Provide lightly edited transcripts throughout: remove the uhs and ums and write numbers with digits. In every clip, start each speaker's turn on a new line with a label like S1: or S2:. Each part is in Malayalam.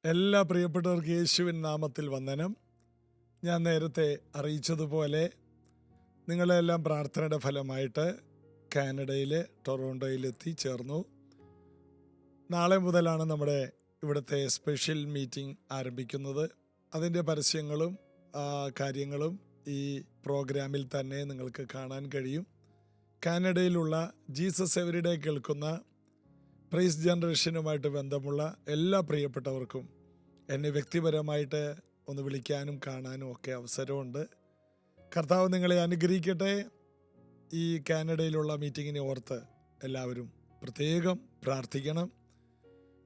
S1: എല്ലാ പ്രിയപ്പെട്ടവർക്ക് യേശുവിൻ നാമത്തിൽ വന്ദനം. ഞാൻ നേരത്തെ അറിയിച്ചതുപോലെ നിങ്ങളെല്ലാം പ്രാർത്ഥനയുടെ ഫലമായിട്ട് കാനഡയിൽ ടൊറോണ്ടോയിൽ എത്തിച്ചേർന്നു. നാളെ മുതലാണ് നമ്മുടെ ഇവിടുത്തെ സ്പെഷ്യൽ മീറ്റിംഗ് ആരംഭിക്കുന്നത്. അതിൻ്റെ പരസ്യങ്ങളും കാര്യങ്ങളും ഈ പ്രോഗ്രാമിൽ തന്നെ നിങ്ങൾക്ക് കാണാൻ കഴിയും. കാനഡയിലുള്ള ജീസസ് എവരിഡേ കേൾക്കുന്ന പ്രൈസ് ജനറേഷനുമായിട്ട് ബന്ധമുള്ള എല്ലാ പ്രിയപ്പെട്ടവർക്കും എന്നെ വ്യക്തിപരമായിട്ട് ഒന്ന് വിളിക്കാനും കാണാനും ഒക്കെ അവസരമുണ്ട്. കർത്താവ് നിങ്ങളെ അനുഗ്രഹിക്കട്ടെ. ഈ കാനഡയിലുള്ള മീറ്റിങ്ങിനെ ഓർത്ത് എല്ലാവരും പ്രത്യേകം പ്രാർത്ഥിക്കണം.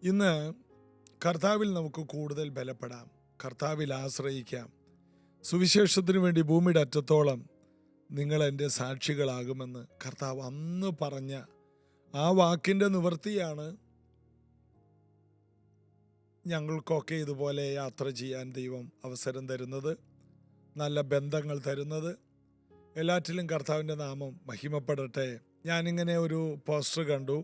S1: ഇന്ന് കർത്താവിൽ നമുക്ക് കൂടുതൽ ബലപ്പെടാം, കർത്താവിൽ ആശ്രയിക്കാം. സുവിശേഷത്തിനു വേണ്ടി ഭൂമിയുടെ അറ്റത്തോളം നിങ്ങൾ എൻ്റെ സാക്ഷികളാകുമെന്ന് കർത്താവ് അന്ന് പറഞ്ഞ ആ വാക്കിൻ്റെ നിവൃത്തിയാണ് ഞങ്ങൾക്കൊക്കെ ഇതുപോലെ യാത്ര ചെയ്യാൻ ദൈവം അവസരം തരുന്നത്, നല്ല ബന്ധങ്ങൾ തരുന്നത്. എല്ലാറ്റിലും കർത്താവിൻ്റെ നാമം മഹിമപ്പെടട്ടെ. ഞാനിങ്ങനെ ഒരു പോസ്റ്റർ കണ്ടു,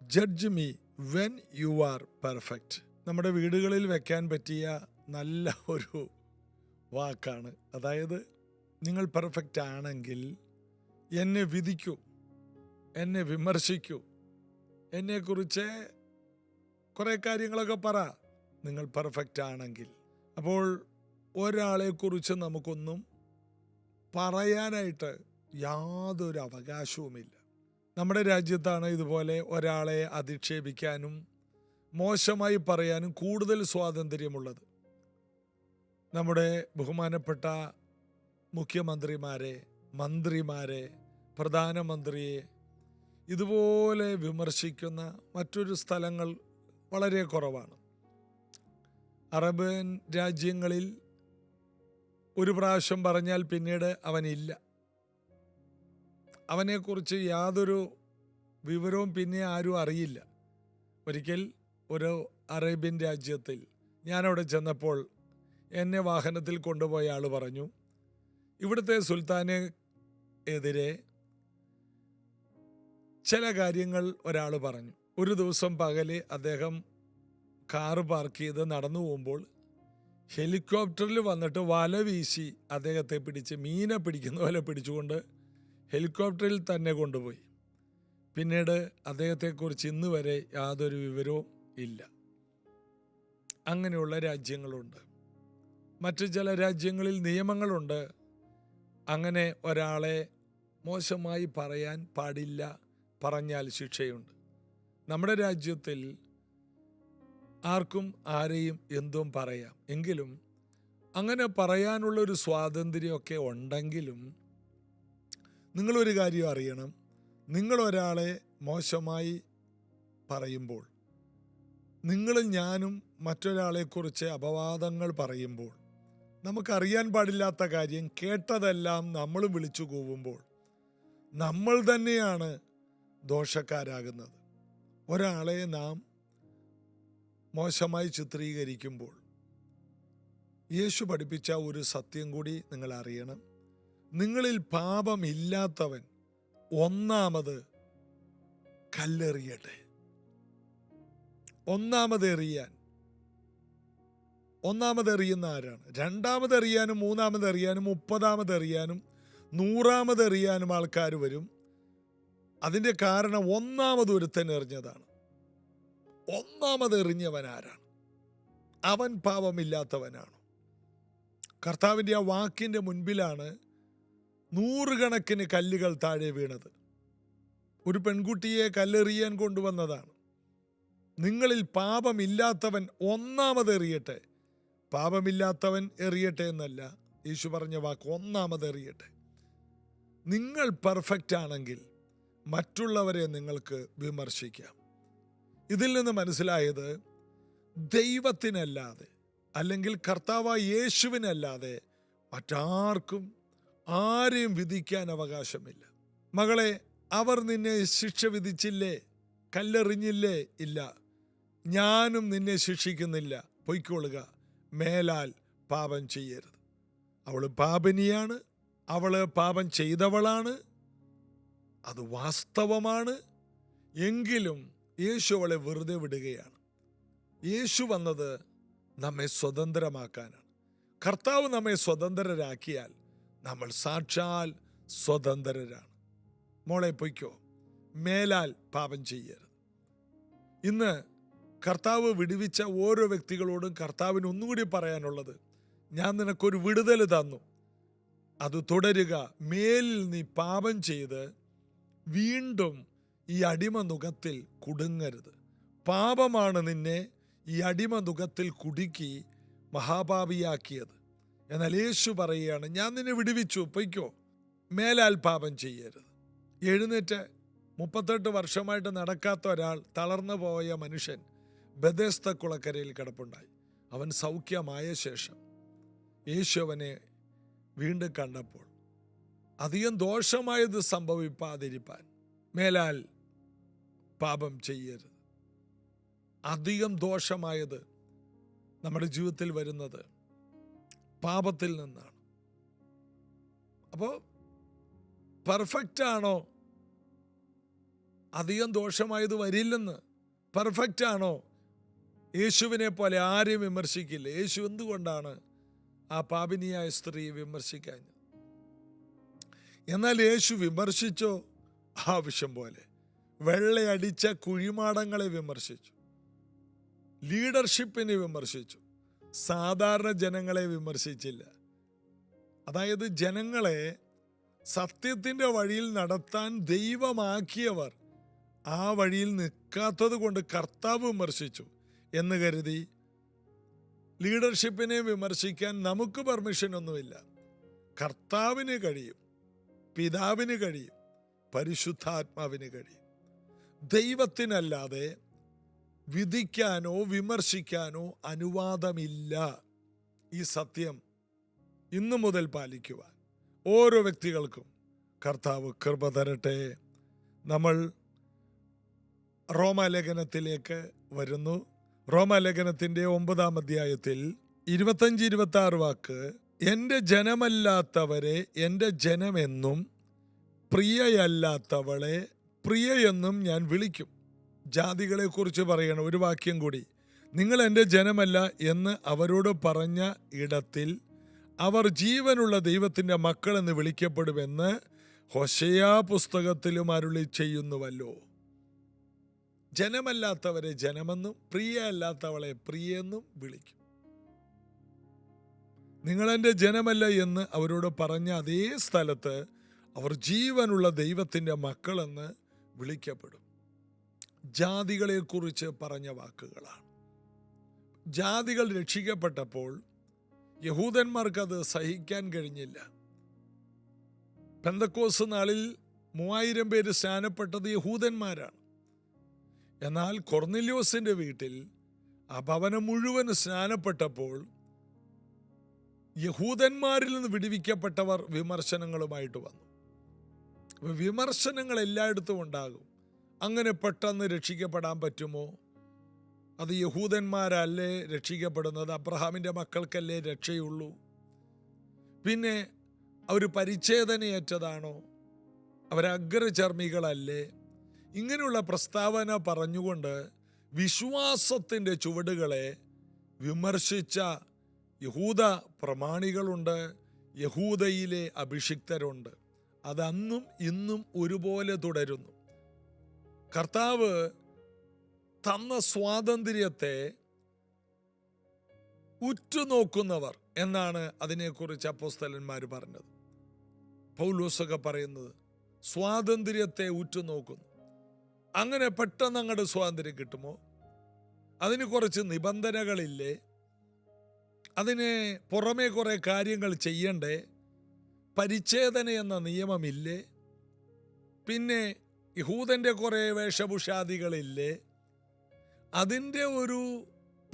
S1: judge me when you are perfect. നമ്മുടെ വീടുകളിൽ വെക്കാൻ പറ്റിയ നല്ല ഒരു വാക്കാണ്. അതായത്, നിങ്ങൾ പെർഫെക്റ്റ് ആണെങ്കിൽ എന്നെ വിധിക്കൂ, എന്നെ വിമർശിക്കൂ, എന്നെക്കുറിച്ച് കുറേ കാര്യങ്ങളൊക്കെ പറ, നിങ്ങൾ പെർഫെക്റ്റ് ആണെങ്കിൽ. അപ്പോൾ ഒരാളെക്കുറിച്ച് നമുക്കൊന്നും പറയാനായിട്ട് യാതൊരു അവകാശവുമില്ല. നമ്മുടെ രാജ്യത്താണ് ഇതുപോലെ ഒരാളെ അധിക്ഷേപിക്കാനും മോശമായി പറയാനും കൂടുതൽ സ്വാതന്ത്ര്യമുള്ളത്. നമ്മുടെ ബഹുമാനപ്പെട്ട മുഖ്യമന്ത്രിമാരെ, മന്ത്രിമാരെ, പ്രധാനമന്ത്രിയെ ഇതുപോലെ വിമർശിക്കുന്ന മറ്റൊരു സ്ഥലങ്ങൾ വളരെ കുറവാണ്. അറബൻ രാജ്യങ്ങളിൽ ഒരു പ്രാവശ്യം പറഞ്ഞാൽ പിന്നീട് അവനില്ല, അവനെക്കുറിച്ച് യാതൊരു വിവരവും പിന്നെ ആരും അറിയില്ല. ഒരിക്കൽ ഒരു അറേബ്യൻ രാജ്യത്തിൽ ഞാനവിടെ ചെന്നപ്പോൾ എന്നെ വാഹനത്തിൽ കൊണ്ടുപോയ ആൾ പറഞ്ഞു, ഇവിടുത്തെ സുൽത്താന് എതിരെ ചില കാര്യങ്ങൾ ഒരാൾ പറഞ്ഞു. ഒരു ദിവസം പകല് അദ്ദേഹം കാറ് പാർക്ക് ചെയ്ത് നടന്നു പോകുമ്പോൾ ഹെലികോപ്റ്ററിൽ വന്നിട്ട് വല വീശി അദ്ദേഹത്തെ പിടിച്ച്, മീനെ പിടിക്കുന്ന പോലെ പിടിച്ചുകൊണ്ട് ഹെലികോപ്റ്ററിൽ തന്നെ കൊണ്ടുപോയി. പിന്നീട് അദ്ദേഹത്തെക്കുറിച്ച് ഇന്ന് വരെ യാതൊരു വിവരവും ഇല്ല. അങ്ങനെയുള്ള രാജ്യങ്ങളുണ്ട്. മറ്റു ചില രാജ്യങ്ങളിൽ നിയമങ്ങളുണ്ട്, അങ്ങനെ ഒരാളെ മോശമായി പറയാൻ പാടില്ല, പറഞ്ഞാൽ ശിക്ഷയുണ്ട്. നമ്മുടെ രാജ്യത്തിൽ ആർക്കും ആരെയും എന്തും പറയാം. എങ്കിലും അങ്ങനെ പറയാനുള്ളൊരു സ്വാതന്ത്ര്യമൊക്കെ ഉണ്ടെങ്കിലും നിങ്ങളൊരു കാര്യം അറിയണം, നിങ്ങളൊരാളെ മോശമായി പറയുമ്പോൾ, നിങ്ങളും ഞാനും മറ്റൊരാളെക്കുറിച്ച് അപവാദങ്ങൾ പറയുമ്പോൾ, നമുക്കറിയാൻ പാടില്ലാത്ത കാര്യം കേട്ടതെല്ലാം നമ്മളും വിളിച്ചു കൂവുമ്പോൾ നമ്മൾ തന്നെയാണ് ദോഷക്കാരാകുന്നത്. ഒരാളെ നാം മോശമായി ചിത്രീകരിക്കുമ്പോൾ യേശു പഠിപ്പിച്ച ഒരു സത്യം കൂടി നിങ്ങൾ അറിയണം. നിങ്ങളിൽ പാപമില്ലാത്തവൻ ഒന്നാമത് കല്ലെറിയട്ടെ. ഒന്നാമതെറിയുന്ന ആരാണ്? രണ്ടാമതെറിയാനും മൂന്നാമതെറിയാനും 30-മതെറിയാനും 100-മതെറിയാനും ആൾക്കാർ വരും. അതിൻ്റെ കാരണം ഒന്നാമത് ഒരുത്തൻ എറിഞ്ഞതാണ്. ഒന്നാമതെറിഞ്ഞവൻ ആരാണ്? അവൻ പാപമില്ലാത്തവനാണോ? കർത്താവിൻ്റെ ആ വാക്കിൻ്റെ മുൻപിലാണ് 100 കണക്കിന് കല്ലുകൾ താഴെ വീണത്. ഒരു പെൺകുട്ടിയെ കല്ലെറിയാൻ കൊണ്ടുവന്നതാണ്. നിങ്ങളിൽ പാപമില്ലാത്തവൻ ഒന്നാമതെറിയട്ടെ. പാപമില്ലാത്തവൻ എറിയട്ടെ എന്നല്ല യേശു പറഞ്ഞ വാക്ക്, ഒന്നാമതെറിയട്ടെ. നിങ്ങൾ പെർഫെക്റ്റ് ആണെങ്കിൽ മറ്റുള്ളവരെ നിങ്ങൾക്ക് വിമർശിക്കാം. ഇതിൽ നിന്ന് മനസ്സിലായത്, ദൈവത്തിനല്ലാതെ അല്ലെങ്കിൽ കർത്താവായ യേശുവിനല്ലാതെ മറ്റാർക്കും ആരെയും വിധിക്കാൻ അവകാശമില്ല. മകളെ, അവർ നിന്നെ ശിക്ഷ വിധിച്ചില്ലേ, കല്ലെറിഞ്ഞില്ലേ? ഇല്ല, ഞാനും നിന്നെ ശിക്ഷിക്കുന്നില്ല, പൊയ്ക്കൊള്ളുക, മേലാൽ പാപം ചെയ്യരുത്. അവൾ പാപിനിയാണ്, അവള് പാപം ചെയ്തവളാണ്, അത് വാസ്തവമാണ്. എങ്കിലും യേശു അവളെ വെറുതെ വിടുകയാണ്. യേശു വന്നത് നമ്മെ സ്വതന്ത്രമാക്കാനാണ്. കർത്താവ് നമ്മെ സ്വതന്ത്രരാക്കിയാൽ നമ്മൾ സാക്ഷാൽ സ്വതന്ത്രരാണ്. മോളെ പൊയ്ക്കോ, മേലാൽ പാപം ചെയ്യരുത്. ഇന്ന് കർത്താവ് വിടുവിച്ച ഓരോ വ്യക്തികളോടും കർത്താവിന് ഒന്നുകൂടി പറയാനുള്ളത്, ഞാൻ നിനക്കൊരു വിടുതൽ തന്നു, അത് തുടരുക. മേലിൽ നീ പാപം ചെയ്ത് വീണ്ടും ഈ അടിമനുഖത്തിൽ കുടുങ്ങരുത്. പാപമാണ് നിന്നെ ഈ അടിമനുഖത്തിൽ കുടുക്കി മഹാപാപിയാക്കിയത്. എന്നാൽ യേശു പറയുകയാണ്, ഞാൻ നിന്നെ വിടുവിച്ചു, പൊയ്ക്കോ, മേലാൽ പാപം ചെയ്യരുത്. എഴുന്നേറ്റ് 38 വർഷമായിട്ട് നടക്കാത്ത ഒരാൾ, തളർന്നു പോയ മനുഷ്യൻ ബെഥെസ്ദ കുളക്കരയിൽ കിടപ്പുണ്ടായി. അവൻ സൗഖ്യമായ ശേഷം യേശു അവനെ വീണ്ടും കണ്ടപ്പോൾ അധികം ദോഷമായത് സംഭവിപ്പാതിരിപ്പാൻ മേലാൽ പാപം ചെയ്യരുത്. അധികം ദോഷമായത് നമ്മുടെ ജീവിതത്തിൽ വരുന്നത് പാപത്തിൽ നിന്നാണ്. അപ്പോൾ പെർഫെക്റ്റ് ആണോ? അധികം ദോഷമായത് വരില്ലെന്ന്. പെർഫെക്റ്റ് ആണോ? യേശുവിനെ പോലെ ആരെയും വിമർശിക്കില്ല. യേശു എന്തുകൊണ്ടാണ് ആ പാപിനിയായ സ്ത്രീയെ വിമർശിക്കാഞ്ഞത്? എന്നാൽ യേശു വിമർശിച്ചോ? ആവശ്യം പോലെ വെള്ളയടിച്ച കുഴിമാടങ്ങളെ വിമർശിച്ചു, ലീഡർഷിപ്പിനെ വിമർശിച്ചു, സാധാരണ ജനങ്ങളെ വിമർശിച്ചില്ല. അതായത് ജനങ്ങളെ സത്യത്തിൻ്റെ വഴിയിൽ നടത്താൻ ദൈവമാക്കിയവർ ആ വഴിയിൽ നിൽക്കാത്തത് കൊണ്ട് കർത്താവ് വിമർശിച്ചു എന്ന് കരുതി ലീഡർഷിപ്പിനെ വിമർശിക്കാൻ നമുക്ക് പെർമിഷൻ ഒന്നുമില്ല. കർത്താവിന് കഴിയും, പിതാവിന് കഴിയും, പരിശുദ്ധാത്മാവിന് കഴിയും. ദൈവത്തിനല്ലാതെ വിധിക്കാനോ വിമർശിക്കാനോ അനുവാദമില്ല. ഈ സത്യം ഇന്നു മുതൽ പാലിക്കുവാൻ ഓരോ വ്യക്തികൾക്കും കർത്താവ് കൃപ തരട്ടെ. നമ്മൾ റോമാലേഖനത്തിലേക്ക് വരുന്നു. റോമാലേഖനത്തിൻ്റെ 9-ാം അധ്യായത്തിൽ 25-26 വാക്ക്, എൻ്റെ ജനമല്ലാത്തവരെ എൻ്റെ ജനമെന്നും പ്രിയയല്ലാത്തവളെ പ്രിയയെന്നും ഞാൻ വിളിക്കും. ജാതികളെക്കുറിച്ച് പറയണം ഒരു വാക്യം കൂടി. നിങ്ങൾ എൻ്റെ ജനമല്ല എന്ന് അവരോട് പറഞ്ഞ ഇടത്തിൽ അവർ ജീവനുള്ള ദൈവത്തിൻ്റെ മക്കളെന്ന് വിളിക്കപ്പെടുമെന്ന് ഹോശേയ പുസ്തകത്തിലും അരുളി ചെയ്യുന്നുവല്ലോ. ജനമല്ലാത്തവരെ ജനമെന്നും പ്രിയയല്ലാത്തവളെ പ്രിയെന്നും വിളിക്കും. നിങ്ങളെൻ്റെ ജനമല്ല എന്ന് അവരോട് പറഞ്ഞ അതേ സ്ഥലത്ത് അവർ ജീവനുള്ള ദൈവത്തിൻ്റെ മക്കളെന്ന് വിളിക്കപ്പെടും. ജാതികളെക്കുറിച്ച് പറഞ്ഞ വാക്കുകളാണ്. ജാതികൾ രക്ഷിക്കപ്പെട്ടപ്പോൾ യഹൂദന്മാർക്കത് സഹിക്കാൻ കഴിഞ്ഞില്ല. പെന്തക്കോസ്ത് നാളിൽ 3000 പേര് സ്നാനപ്പെട്ടത് യഹൂദന്മാരാണ്. എന്നാൽ കൊർന്നല്യോസിൻ്റെ വീട്ടിൽ ആ ഭവനം മുഴുവൻ സ്നാനപ്പെട്ടപ്പോൾ യഹൂദന്മാരിൽ നിന്ന് വിടുവിക്കപ്പെട്ടവർ വിമർശനങ്ങളുമായിട്ട് വന്നു. വിമർശനങ്ങൾ എല്ലായിടത്തും ഉണ്ടാകും. അങ്ങനെ പെട്ടെന്ന് രക്ഷിക്കപ്പെടാൻ പറ്റുമോ? അത് യഹൂദന്മാരല്ലേ രക്ഷിക്കപ്പെടുന്നത്? അബ്രഹാമിൻ്റെ മക്കൾക്കല്ലേ രക്ഷയുള്ളൂ? പിന്നെ അവർ പരിച്ഛേദനയേറ്റതാണോ? അവരഗ്രചർമ്മികളല്ലേ? ഇങ്ങനെയുള്ള പ്രസ്താവന പറഞ്ഞുകൊണ്ട് വിശ്വാസത്തിൻ്റെ ചുവടുകളെ വിമർശിച്ച യഹൂദ പ്രമാണികളുണ്ട്, യഹൂദയിലെ അഭിഷിക്തരുണ്ട്. അതന്നും ഇന്നും ഒരുപോലെ തുടരുന്നു. കർത്താവ് തന്ന സ്വാതന്ത്ര്യത്തെ ഉറ്റുനോക്കുന്നവർ എന്നാണ് അതിനെക്കുറിച്ച് അപ്പോസ്തലന്മാർ പറഞ്ഞത്. പൗലോസൊക്കെ പറയുന്നത് സ്വാതന്ത്ര്യത്തെ ഉറ്റുനോക്കുന്നു. അങ്ങനെ പെട്ടെന്ന് അങ്ങോട്ട് സ്വാതന്ത്ര്യം കിട്ടുമോ? അതിന് കുറച്ച് നിബന്ധനകളില്ലേ? അതിന് പുറമേ കുറേ കാര്യങ്ങൾ ചെയ്യണ്ടേ? പരിച്ഛേദന എന്ന നിയമമില്ലേ? പിന്നെ യഹൂദൻ്റെ കുറേ വേഷഭൂഷാദികളില്ലേ? അതിൻ്റെ ഒരു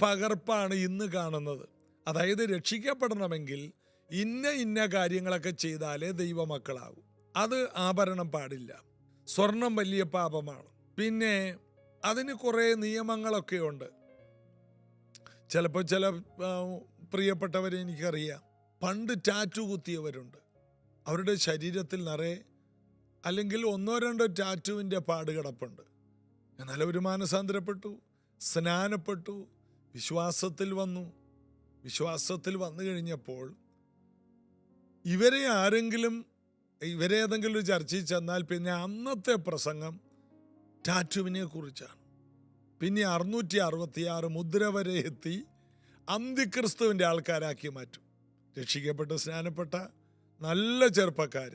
S1: പകർപ്പാണ് ഇന്ന് കാണുന്നത്. അതായത് രക്ഷിക്കപ്പെടണമെങ്കിൽ ഇന്ന കാര്യങ്ങളൊക്കെ ചെയ്താലേ ദൈവമക്കളാകൂ. അത് ആഭരണം പാടില്ല, സ്വർണം വലിയ പാപമാണ്, പിന്നെ അതിന് കുറേ നിയമങ്ങളൊക്കെ ഉണ്ട്. ചിലപ്പോൾ ചില പ്രിയപ്പെട്ടവരെ എനിക്കറിയാം, പണ്ട് ടാറ്റു കുത്തിയവരുണ്ട്. അവരുടെ ശരീരത്തിൽ നിറയെ അല്ലെങ്കിൽ 1-2 ടാറ്റുവിൻ്റെ പാട് കിടപ്പുണ്ട്. എന്നാൽ അവർ മാനസാന്തരപ്പെട്ടു, സ്നാനപ്പെട്ടു, വിശ്വാസത്തിൽ വന്നു, വിശ്വാസത്തിൽ വന്നു കഴിഞ്ഞപ്പോൾ ഇവരെ ഏതെങ്കിലും ഒരു ചർച്ചയിൽ ചെന്നാൽ പിന്നെ അന്നത്തെ പ്രസംഗം ടാറ്റുവിനെ കുറിച്ചാണ്. പിന്നെ 666 മുദ്ര വരെ എത്തി അന്തിക്രിസ്തുവിൻ്റെ ആൾക്കാരാക്കി മാറ്റും. രക്ഷിക്കപ്പെട്ട് സ്നാനപ്പെട്ട നല്ല ചെറുപ്പക്കാർ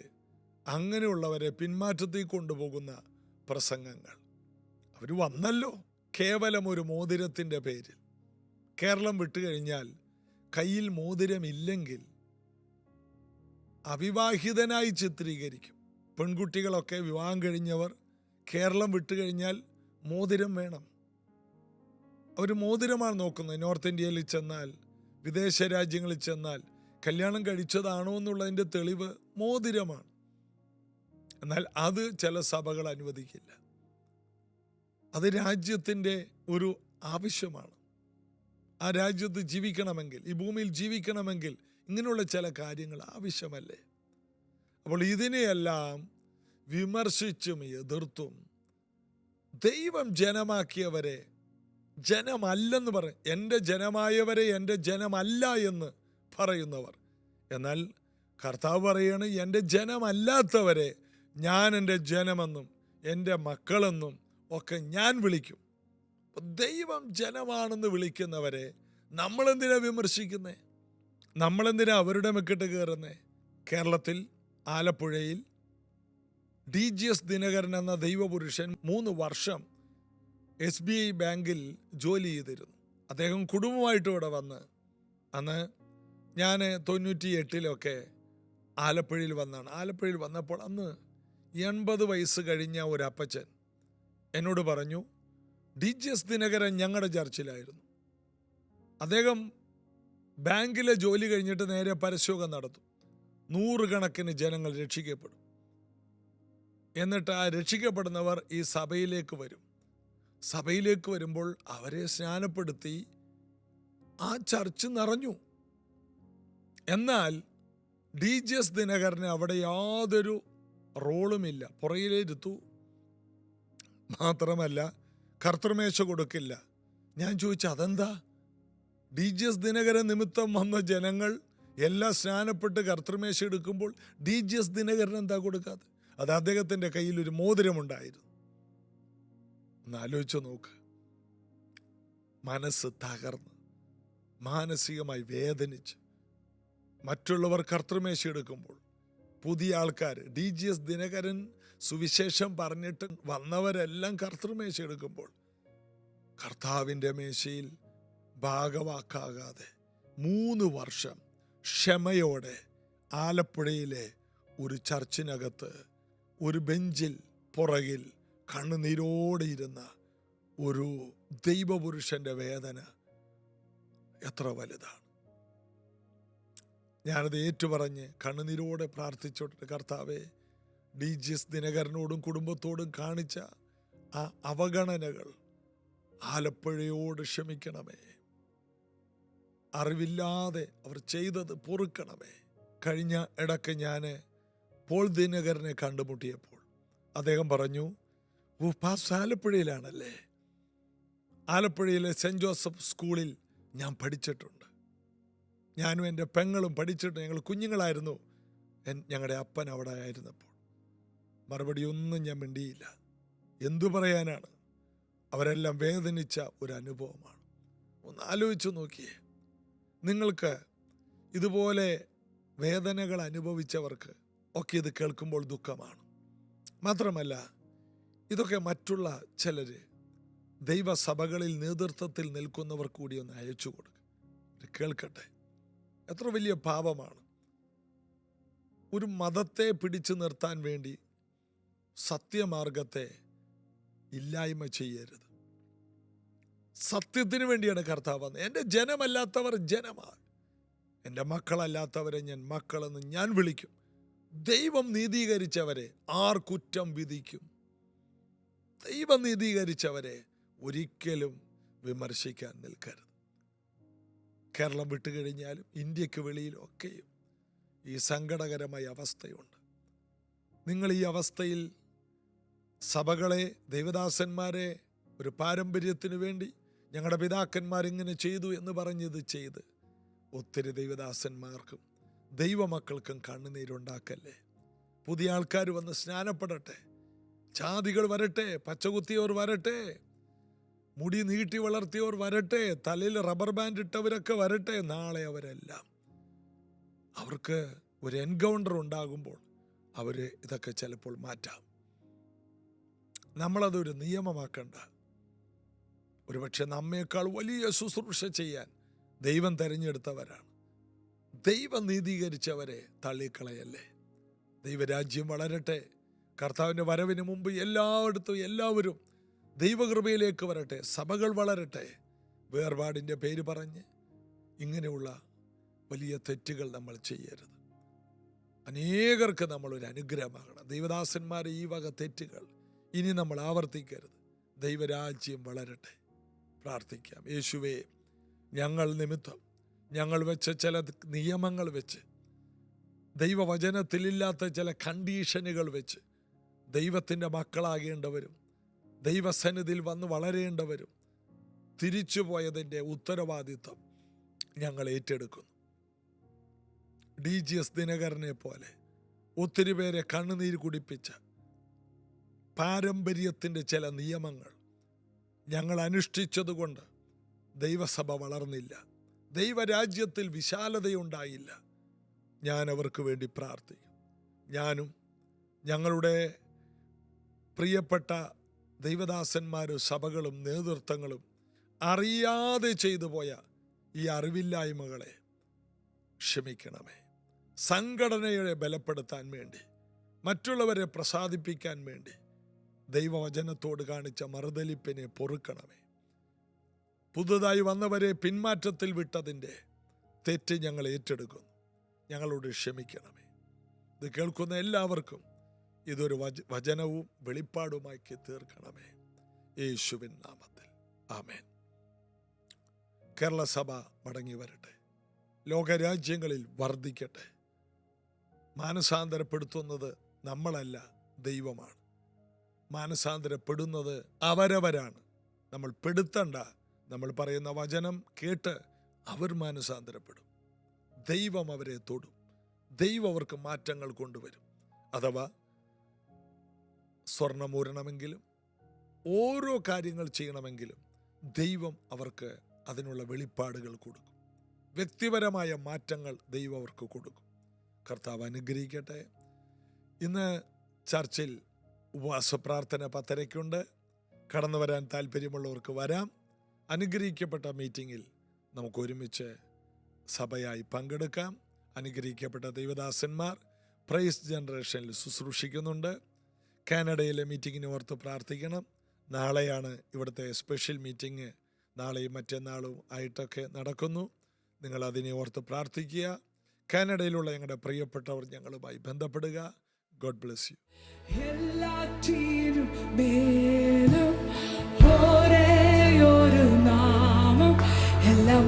S1: അങ്ങനെയുള്ളവരെ പിന്മാറ്റത്തിൽ കൊണ്ടുപോകുന്ന പ്രസംഗങ്ങൾ. അവർ വന്നല്ലോ കേവലം ഒരു മോതിരത്തിൻ്റെ പേരിൽ. കേരളം വിട്ടുകഴിഞ്ഞാൽ കയ്യിൽ മോതിരമില്ലെങ്കിൽ അവിവാഹിതനായി ചിത്രീകരിക്കും. പെൺകുട്ടികളൊക്കെ വിവാഹം കഴിഞ്ഞവർ കേരളം വിട്ടുകഴിഞ്ഞാൽ മോതിരം വേണം. അവർ മോതിരമാണ് നോക്കുന്നത്. നോർത്ത് ഇന്ത്യയിൽ ചെന്നാൽ, വിദേശ രാജ്യങ്ങളിൽ ചെന്നാൽ കല്യാണം കഴിച്ചതാണോ എന്നുള്ളതിൻ്റെ തെളിവ് മോതിരമാണ്. എന്നാൽ അത് ചില സഭകൾ അനുവദിക്കില്ല. അത് രാജ്യത്തിൻ്റെ ഒരു ആവശ്യമാണ്. ആ രാജ്യത്ത് ജീവിക്കണമെങ്കിൽ, ഈ ഭൂമിയിൽ ജീവിക്കണമെങ്കിൽ ഇങ്ങനെയുള്ള ചില കാര്യങ്ങൾ ആവശ്യമല്ലേ? അപ്പോൾ ഇതിനെയെല്ലാം വിമർശിച്ചും എതിർത്തും ദൈവം ജനമാക്കിയവരെ ജനമല്ലെന്ന് പറയും. എൻ്റെ ജനമായവരെ എൻ്റെ ജനമല്ല എന്ന് പറയുന്നവർ. എന്നാൽ കർത്താവ് പറയാണ്, എൻ്റെ ജനമല്ലാത്തവരെ ഞാൻ എൻ്റെ ജനമെന്നും എൻ്റെ മക്കളെന്നും ഒക്കെ ഞാൻ വിളിക്കും. ദൈവം ജനമാണെന്ന് വിളിക്കുന്നവരെ നമ്മളെന്തിനാ വിമർശിക്കുന്നേ? നമ്മളെന്തിനാ അവരുടെ മെക്കിട്ട് കയറുന്നേ? കേരളത്തിൽ ആലപ്പുഴയിൽ DGS ദിനകരൻ എന്ന ദൈവപുരുഷൻ 3 വർഷം SBI ബാങ്കിൽ ജോലി ചെയ്തിരുന്നു. അദ്ദേഹം കുടുംബമായിട്ട് ഇവിടെ വന്ന്, അന്ന് ഞാൻ 98 ആലപ്പുഴയിൽ വന്നാണ്. ആലപ്പുഴയിൽ വന്നപ്പോൾ അന്ന് 80 വയസ്സ് കഴിഞ്ഞ ഒരു അപ്പച്ചൻ എന്നോട് പറഞ്ഞു, DGS ദിനകരൻ ഞങ്ങളുടെ ചർച്ചിലായിരുന്നു. അദ്ദേഹം ബാങ്കിലെ ജോലി കഴിഞ്ഞിട്ട് നേരെ പരസ്യോഗം നടത്തും. 100 കണക്കിന് ജനങ്ങൾ രക്ഷിക്കപ്പെടും. എന്നിട്ട് ആ രക്ഷിക്കപ്പെടുന്നവർ ഈ സഭയിലേക്ക് വരും. സഭയിലേക്ക് വരുമ്പോൾ അവരെ സ്നാനപ്പെടുത്തി ആ ചർച്ച് നിറഞ്ഞു. എന്നാൽ DGS ദിനകരന് അവിടെ യാതൊരു റോളുമില്ല. പുറയിലിരുത്തു. മാത്രമല്ല കർത്തൃമേശ കൊടുക്കില്ല. ഞാൻ ചോദിച്ചു, അതെന്താ? DGS ദിനകരൻ നിമിത്തം വന്ന ജനങ്ങൾ എല്ലാം സ്നാനപ്പെട്ട് കർത്തൃമേശ എടുക്കുമ്പോൾ DGS ദിനകരൻ എന്താ കൊടുക്കാതെ? അത് അദ്ദേഹത്തിൻ്റെ കയ്യിൽ ഒരു മോതിരമുണ്ടായിരുന്നു. ഒന്ന് ആലോചിച്ച് നോക്ക്. മനസ്സ് തകർന്ന് മാനസികമായി വേദനിച്ച് മറ്റുള്ളവർ കർത്തൃമേശ എടുക്കുമ്പോൾ പുതിയ ആൾക്കാർ, DGS ദിനകരൻ സുവിശേഷം പറഞ്ഞിട്ട് വന്നവരെല്ലാം കർത്തൃമേശ എടുക്കുമ്പോൾ കർത്താവിൻ്റെ മേശയിൽ ഭാഗവാക്കാകാതെ 3 വർഷം ക്ഷമയോടെ ആലപ്പുഴയിലെ ഒരു ചർച്ചിനകത്ത് ഒരു ബെഞ്ചിൽ പുറകിൽ കണ്ണുനീരോടെ ഇരുന്ന ഒരു ദൈവപുരുഷൻ്റെ വേദന എത്ര വലുതാണ്. ഞാനത് ഏറ്റുപറഞ്ഞ് കണ്ണുനീരോടെ പ്രാർത്ഥിച്ചോട്ടെ, കർത്താവേ, DGS ദിനകരനോടും കുടുംബത്തോടും കാണിച്ച ആ അവഗണനകൾ ആലപ്പുഴയോട് ക്ഷമിക്കണമേ. അറിവില്ലാതെ അവർ ചെയ്തത് പൊറുക്കണമേ. കഴിഞ്ഞ ഇടയ്ക്ക് ഞാൻ പോൾ ദിനകരനെ കണ്ടുമുട്ടിയപ്പോൾ അദ്ദേഹം പറഞ്ഞു, പാസ്റ്റർ ആലപ്പുഴയിലാണല്ലേ? ആലപ്പുഴയിലെ സെൻറ്റ് ജോസഫ് സ്കൂളിൽ ഞാൻ പഠിച്ചിട്ടുണ്ട്. ഞാനും എൻ്റെ പെങ്ങളും പഠിച്ചിട്ട്, ഞങ്ങൾ കുഞ്ഞുങ്ങളായിരുന്നു ഞങ്ങളുടെ അപ്പൻ അവിടെ ആയിരുന്നപ്പോൾ. മറുപടി ഒന്നും ഞാൻ മിണ്ടിയില്ല. എന്തു പറയാനാണ്? അവരെല്ലാം വേദനിച്ച ഒരു അനുഭവമാണ്. ഒന്ന് ആലോചിച്ച് നോക്കിയേ. നിങ്ങൾക്ക് ഇതുപോലെ വേദനകൾ അനുഭവിച്ചവർക്ക് ഒക്കെ ഇത് കേൾക്കുമ്പോൾ ദുഃഖമാണ്. മാത്രമല്ല ഇതൊക്കെ മറ്റുള്ള ചിലർ ദൈവസഭകളിൽ നേതൃത്വത്തിൽ നിൽക്കുന്നവർ കൂടി ഒന്ന് അയച്ചു കൊടുക്കുക, കേൾക്കട്ടെ. എത്ര വലിയ പാപമാണ്. ഒരു മതത്തെ പിടിച്ചു നിർത്താൻ വേണ്ടി സത്യമാർഗത്തെ ഇല്ലായ്മ ചെയ്യരുത്. സത്യത്തിന് വേണ്ടിയാണ് കർത്താവ് വന്നത്. എൻ്റെ ജനമല്ലാത്തവർ ജനമാണ്, എൻ്റെ മക്കളല്ലാത്തവരെ ഞാൻ മക്കളെന്ന് ഞാൻ വിളിക്കും. ദൈവം നീതീകരിച്ചവരെ ആർ കുറ്റം വിധിക്കും? ദൈവം നീതീകരിച്ചവരെ ഒരിക്കലും വിമർശിക്കാൻ നിൽക്കരുത്. കേരളം വിട്ടുകഴിഞ്ഞാലും ഇന്ത്യക്ക് വെളിയിലും ഒക്കെയും ഈ സങ്കടകരമായ അവസ്ഥയുണ്ട്. നിങ്ങൾ ഈ അവസ്ഥയിൽ സഭകളെ, ദൈവദാസന്മാരെ ഒരു പാരമ്പര്യത്തിന് വേണ്ടി ഞങ്ങളുടെ പിതാക്കന്മാരിങ്ങനെ ചെയ്തു എന്ന് പറഞ്ഞത് ചെയ്ത് ഒത്തിരി ദൈവദാസന്മാർക്കും ദൈവമക്കൾക്കും കണ്ണുനീരുണ്ടാക്കല്ലേ. പുതിയ ആൾക്കാർ വന്ന് സ്നാനപ്പെടട്ടെ, ജാതികൾ വരട്ടെ, പച്ചകുത്തിയവർ വരട്ടെ, മുടി നീട്ടി വളർത്തിയവർ വരട്ടെ, തലയിൽ റബ്ബർ ബാൻഡ് ഇട്ടവരൊക്കെ വരട്ടെ. നാളെ അവരെല്ലാം അവർക്ക് ഒരു എൻകൗണ്ടർ ഉണ്ടാകുമ്പോൾ അവർ ഇതൊക്കെ ചിലപ്പോൾ മാറ്റാം. നമ്മളതൊരു നിയമമാക്കണ്ട. ഒരുപക്ഷെ നമ്മേക്കാൾ വലിയ ശുശ്രൂഷ ചെയ്യാൻ ദൈവം തിരഞ്ഞെടുത്തവരാണ്. ദൈവം നീതീകരിച്ചവരെ തള്ളിക്കളയല്ലേ. ദൈവരാജ്യം വളരട്ടെ. കർത്താവിൻ്റെ വരവിന് മുമ്പ് എല്ലായിടത്തും എല്ലാവരും ദൈവകൃപയിലേക്ക് വരട്ടെ. സഭകൾ വളരട്ടെ. വേർപാടിൻ്റെ പേര് പറഞ്ഞ് ഇങ്ങനെയുള്ള വലിയ തെറ്റുകൾ നമ്മൾ ചെയ്യരുത്. അനേകർക്ക് നമ്മളൊരു അനുഗ്രഹമാകണം. ദൈവദാസന്മാർ ഈ വക തെറ്റുകൾ ഇനി നമ്മൾ ആവർത്തിക്കരുത്. ദൈവരാജ്യം വളരട്ടെ. പ്രാർത്ഥിക്കാം. യേശുവേ, ഞങ്ങൾ നിമിത്തം ഞങ്ങൾ വെച്ച ചില നിയമങ്ങൾ വെച്ച്, ദൈവവചനത്തിലില്ലാത്ത ചില കണ്ടീഷനുകൾ വെച്ച് ദൈവത്തിൻ്റെ മക്കളാകേണ്ടവരും ദൈവസന്നിധിയിൽ വന്ന് വളരേണ്ടവരും തിരിച്ചുപോയതിൻ്റെ ഉത്തരവാദിത്വം ഞങ്ങൾ ഏറ്റെടുക്കുന്നു. DGS ദിനകരനെ പോലെ ഒത്തിരി പേരെ കണ്ണുനീര് കുടിപ്പിച്ച പാരമ്പര്യത്തിൻ്റെ ചില നിയമങ്ങൾ ഞങ്ങൾ അനുഷ്ഠിച്ചതുകൊണ്ട് ദൈവസഭ വളർന്നില്ല, ദൈവരാജ്യത്തിൽ വിശാലതയുണ്ടായില്ല. ഞാൻ അവർക്ക് വേണ്ടി പ്രാർത്ഥിക്കും. ഞാനും ഞങ്ങളുടെ പ്രിയപ്പെട്ട ദൈവദാസന്മാരും സഭകളും നേതൃത്വങ്ങളും അറിയാതെ ചെയ്തു പോയ ഈ അറിവില്ലായ്മകളെ ക്ഷമിക്കണമേ. സംഘടനയെ ബലപ്പെടുത്താൻ വേണ്ടി, മറ്റുള്ളവരെ പ്രസാദിപ്പിക്കാൻ വേണ്ടി ദൈവവചനത്തോട് കാണിച്ച മറുതലിപ്പിനെ പൊറുക്കണമേ. പുതുതായി വന്നവരെ പിന്മാറ്റത്തിൽ വിട്ടതിൻ്റെ തെറ്റ് ഞങ്ങൾ ഏറ്റെടുക്കുന്നു. ഞങ്ങളോട് ക്ഷമിക്കണമേ. ഇത് കേൾക്കുന്ന എല്ലാവർക്കും ഇതൊരു വചനവും വെളിപ്പാടുമാക്കി തീർക്കണമേ. യേശുവിൻ നാമത്തിൽ ആമേൻ. കേരള സഭ മടങ്ങി വരട്ടെ. ലോകരാജ്യങ്ങളിൽ വർദ്ധിക്കട്ടെ. മാനസാന്തരപ്പെടുത്തുന്നത് നമ്മളല്ല, ദൈവമാണ്. മാനസാന്തരപ്പെടുന്നത് അവരവരാണ്. നമ്മൾ പെടുത്തണ്ട. നമ്മൾ പറയുന്ന വചനം കേട്ട് അവർ മാനസാന്തരപ്പെടും. ദൈവം അവരെ തൊടും. ദൈവം അവർക്ക് മാറ്റങ്ങൾ കൊണ്ടുവരും. അഥവാ സ്വർണ്ണമൂരണമെങ്കിലും ഓരോ കാര്യങ്ങൾ ചെയ്യണമെങ്കിലും ദൈവം അവർക്ക് അതിനുള്ള വെളിപ്പാടുകൾ കൊടുക്കും. വ്യക്തിപരമായ മാറ്റങ്ങൾ ദൈവം അവർക്ക് കൊടുക്കും. കർത്താവ് അനുഗ്രഹിക്കട്ടെ. ഇന്ന് ചർച്ചിൽ ഉപവാസ പ്രാർത്ഥന 10:30 കടന്നു വരാൻ താല്പര്യമുള്ളവർക്ക് വരാം. അനുഗ്രഹിക്കപ്പെട്ട മീറ്റിങ്ങിൽ നമുക്ക് ഒരുമിച്ച് സഭയായി പങ്കെടുക്കാം. അനുഗ്രഹിക്കപ്പെട്ട ദൈവദാസന്മാർ പ്രൈസ് ജനറേഷനിൽ ശുശ്രൂഷിക്കുന്നുണ്ട്. കാനഡയിലെ മീറ്റിങ്ങിന് ഓർത്ത് പ്രാർത്ഥിക്കണം. നാളെയാണ് ഇവിടുത്തെ സ്പെഷ്യൽ മീറ്റിംഗ്. നാളെയും മറ്റന്നാളും ആയിട്ടൊക്കെ നടക്കുന്നു. നിങ്ങൾ അതിനെ ഓർത്ത് പ്രാർത്ഥിക്കുക. കാനഡയിലുള്ള ഞങ്ങളുടെ പ്രിയപ്പെട്ടവർ ഞങ്ങളുമായി ബന്ധപ്പെടുക. God bless you. എല്ലാറ്റിനും മേലും ഒരേ ഒരു നാമം, എല്ലാം